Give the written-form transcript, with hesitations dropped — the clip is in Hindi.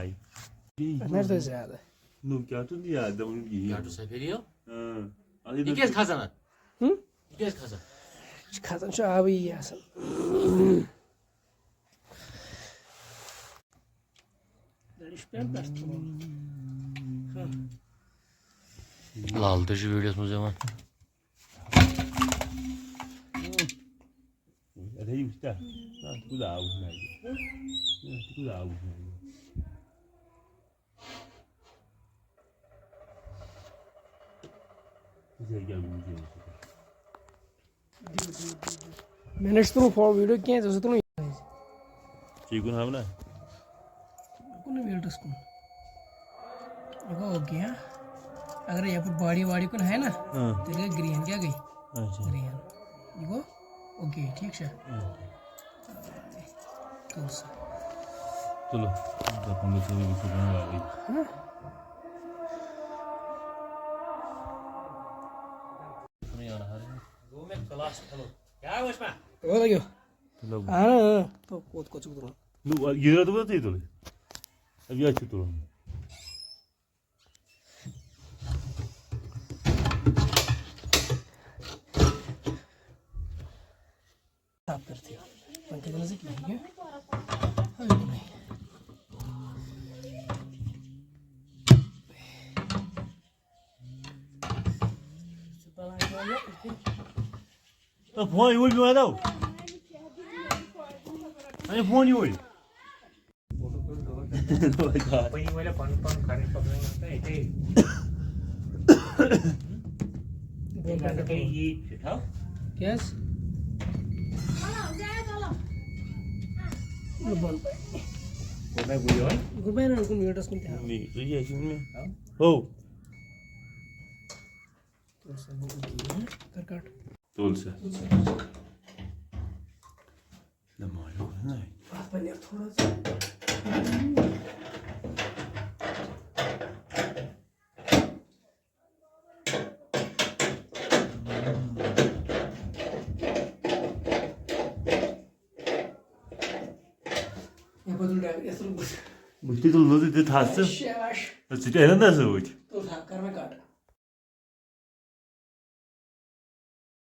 Ai. Nerede de ziyade. Nu chiar tu dia de un ghi. Ya tu seferiyor. Ali İlk kazanır. Hı? İlk kazan. Kazan şu abi iyi yazsın. Laldır videosunu zaman. Ở đây está. Tu dá o này. Tu dá o này. Minutes through for video क्या है तो तुम Chicken have na. कौन वीडियो इसको देखो हो गया अगर यहाँ पर बॉडी वाड़ी कौन है ना तो ये ग्रीन क्या गई अच्छा ग्रीन देखो ओके ठीक है तो चलो अपन लोग सभी कुछ करने वाले हाँ Bu med kalas hello. Ya hoş mu? वो लगे चलो हाँ तो कोच कोच उधर नु ये तो बता दे अभी अच्छी तो साफ करते हो पंखे देने से क्या है अभी नहीं तो फोन यूल भी आ दो अरे phone you'll Pwede mo lang pang kanin pa lang ito eh. Ito kay eat, how? Yes good Kung may buyoy? बाय ना उनको वीडियोस में क्या नहीं तो ये क्यों में हो तो सब कर काट तोल से लम्बा लो नहीं पनीर थोड़ा सा ये बदल रहा है ऐसा मुझे तो लो दे था से शाबाश तो सीधे है ना से वो तो कर में काट